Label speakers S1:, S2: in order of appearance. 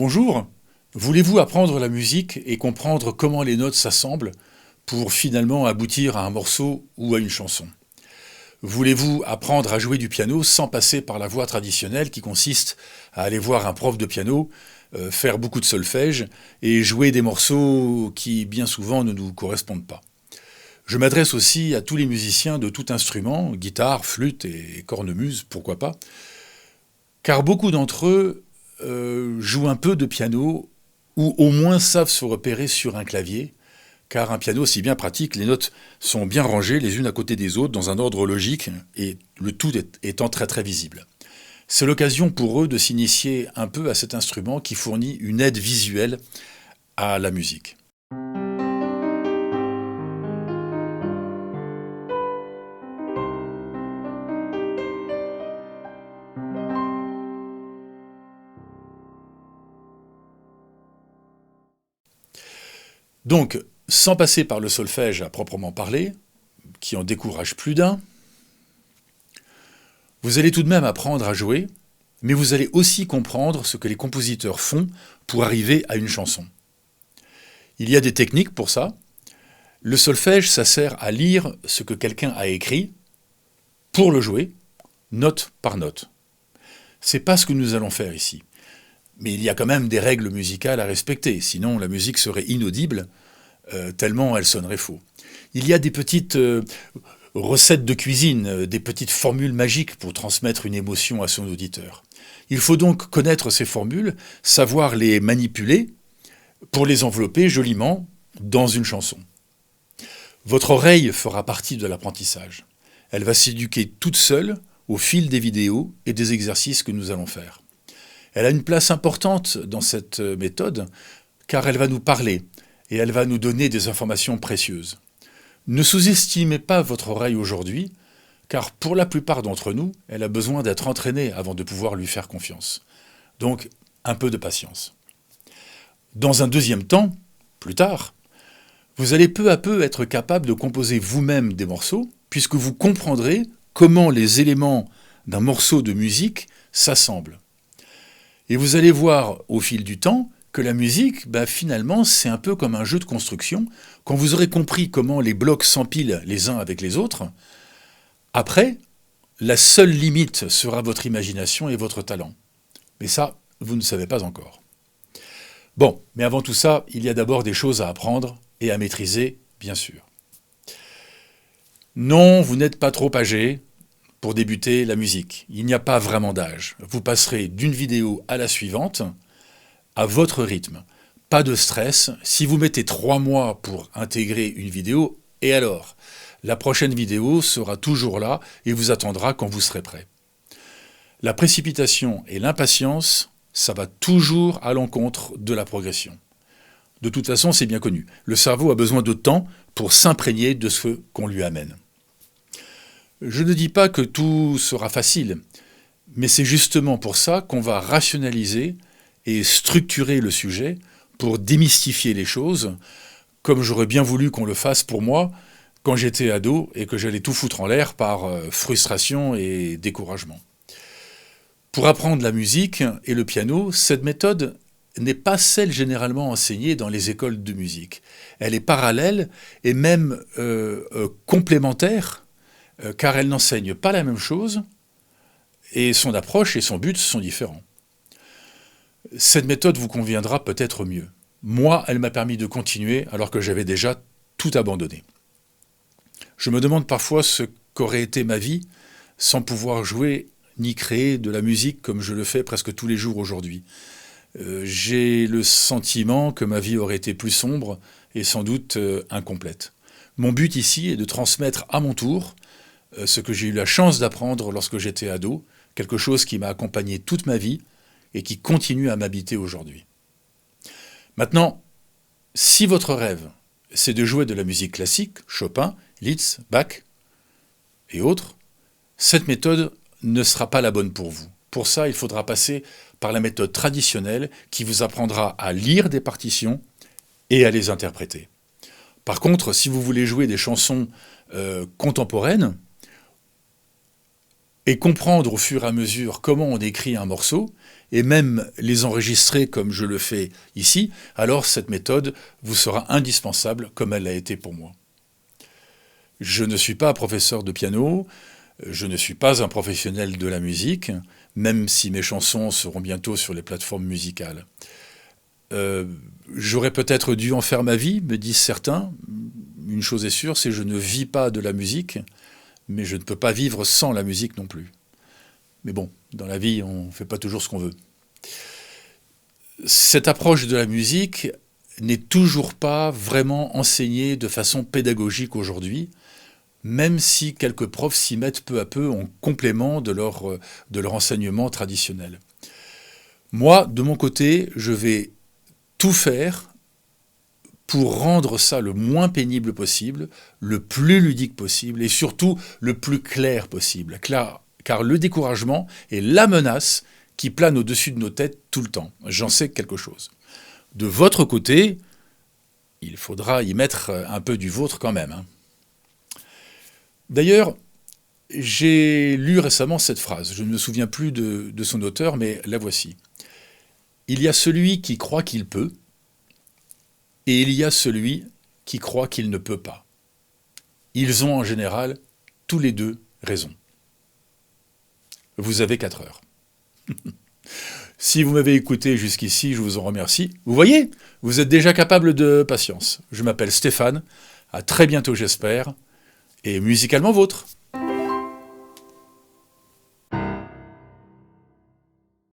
S1: Bonjour, voulez-vous apprendre la musique et comprendre comment les notes s'assemblent pour finalement aboutir à un morceau ou à une chanson? Voulez-vous apprendre à jouer du piano sans passer par la voie traditionnelle qui consiste à aller voir un prof de piano, faire beaucoup de solfège et jouer des morceaux qui bien souvent ne nous correspondent pas? Je m'adresse aussi à tous les musiciens de tout instrument, guitare, flûte et cornemuse, pourquoi pas, car beaucoup d'entre eux jouent un peu de piano ou au moins savent se repérer sur un clavier, car un piano, c'est bien pratique, les notes sont bien rangées les unes à côté des autres dans un ordre logique et le tout étant très très visible. C'est l'occasion pour eux de s'initier un peu à cet instrument qui fournit une aide visuelle à la musique. Donc, sans passer par le solfège à proprement parler, qui en décourage plus d'un, vous allez tout de même apprendre à jouer, mais vous allez aussi comprendre ce que les compositeurs font pour arriver à une chanson. Il y a des techniques pour ça. Le solfège, ça sert à lire ce que quelqu'un a écrit pour le jouer, note par note. C'est pas ce que nous allons faire ici. Mais il y a quand même des règles musicales à respecter, sinon la musique serait inaudible, tellement elle sonnerait faux. Il y a des petites recettes de cuisine, des petites formules magiques pour transmettre une émotion à son auditeur. Il faut donc connaître ces formules, savoir les manipuler pour les envelopper joliment dans une chanson. Votre oreille fera partie de l'apprentissage. Elle va s'éduquer toute seule au fil des vidéos et des exercices que nous allons faire. Elle a une place importante dans cette méthode car elle va nous parler et elle va nous donner des informations précieuses. Ne sous-estimez pas votre oreille aujourd'hui car pour la plupart d'entre nous, elle a besoin d'être entraînée avant de pouvoir lui faire confiance. Donc, un peu de patience. Dans un deuxième temps, plus tard, vous allez peu à peu être capable de composer vous-même des morceaux puisque vous comprendrez comment les éléments d'un morceau de musique s'assemblent. Et vous allez voir au fil du temps que la musique, finalement, c'est un peu comme un jeu de construction. Quand vous aurez compris comment les blocs s'empilent les uns avec les autres, après, la seule limite sera votre imagination et votre talent. Mais ça, vous ne savez pas encore. Bon, mais avant tout ça, il y a d'abord des choses à apprendre et à maîtriser, bien sûr. Non, vous n'êtes pas trop âgé pour débuter la musique. Il n'y a pas vraiment d'âge. Vous passerez d'une vidéo à la suivante à votre rythme. Pas de stress. Si vous mettez 3 mois pour intégrer une vidéo, et alors? La prochaine vidéo sera toujours là et vous attendra quand vous serez prêt. La précipitation et l'impatience, ça va toujours à l'encontre de la progression. De toute façon, c'est bien connu. Le cerveau a besoin de temps pour s'imprégner de ce qu'on lui amène. Je ne dis pas que tout sera facile, mais c'est justement pour ça qu'on va rationaliser et structurer le sujet pour démystifier les choses, comme j'aurais bien voulu qu'on le fasse pour moi quand j'étais ado et que j'allais tout foutre en l'air par frustration et découragement. Pour apprendre la musique et le piano, cette méthode n'est pas celle généralement enseignée dans les écoles de musique. Elle est parallèle et même complémentaire car elle n'enseigne pas la même chose, et son approche et son but sont différents. Cette méthode vous conviendra peut-être mieux. Moi, elle m'a permis de continuer alors que j'avais déjà tout abandonné. Je me demande parfois ce qu'aurait été ma vie sans pouvoir jouer ni créer de la musique comme je le fais presque tous les jours aujourd'hui. J'ai le sentiment que ma vie aurait été plus sombre et sans doute incomplète. Mon but ici est de transmettre à mon tour ce que j'ai eu la chance d'apprendre lorsque j'étais ado, quelque chose qui m'a accompagné toute ma vie et qui continue à m'habiter aujourd'hui. Maintenant, si votre rêve, c'est de jouer de la musique classique, Chopin, Liszt, Bach et autres, cette méthode ne sera pas la bonne pour vous. Pour ça, il faudra passer par la méthode traditionnelle qui vous apprendra à lire des partitions et à les interpréter. Par contre, si vous voulez jouer des chansons contemporaines, et comprendre au fur et à mesure comment on écrit un morceau, et même les enregistrer comme je le fais ici, alors cette méthode vous sera indispensable comme elle l'a été pour moi. Je ne suis pas professeur de piano, je ne suis pas un professionnel de la musique, même si mes chansons seront bientôt sur les plateformes musicales. J'aurais peut-être dû en faire ma vie, me disent certains. Une chose est sûre, c'est que je ne vis pas de la musique, mais je ne peux pas vivre sans la musique non plus. Mais bon, dans la vie, on ne fait pas toujours ce qu'on veut. Cette approche de la musique n'est toujours pas vraiment enseignée de façon pédagogique aujourd'hui, même si quelques profs s'y mettent peu à peu en complément de leur enseignement traditionnel. Moi, de mon côté, je vais tout faire pour rendre ça le moins pénible possible, le plus ludique possible et surtout le plus clair possible. Car le découragement est la menace qui plane au-dessus de nos têtes tout le temps. J'en sais quelque chose. De votre côté, il faudra y mettre un peu du vôtre quand même. D'ailleurs, j'ai lu récemment cette phrase. Je ne me souviens plus de son auteur, mais la voici. Il y a celui qui croit qu'il peut, et il y a celui qui croit qu'il ne peut pas. Ils ont en général tous les deux raison. Vous avez 4 heures. Si vous m'avez écouté jusqu'ici, je vous en remercie. Vous voyez, vous êtes déjà capable de patience. Je m'appelle Stéphane, à très bientôt j'espère, et musicalement vôtre.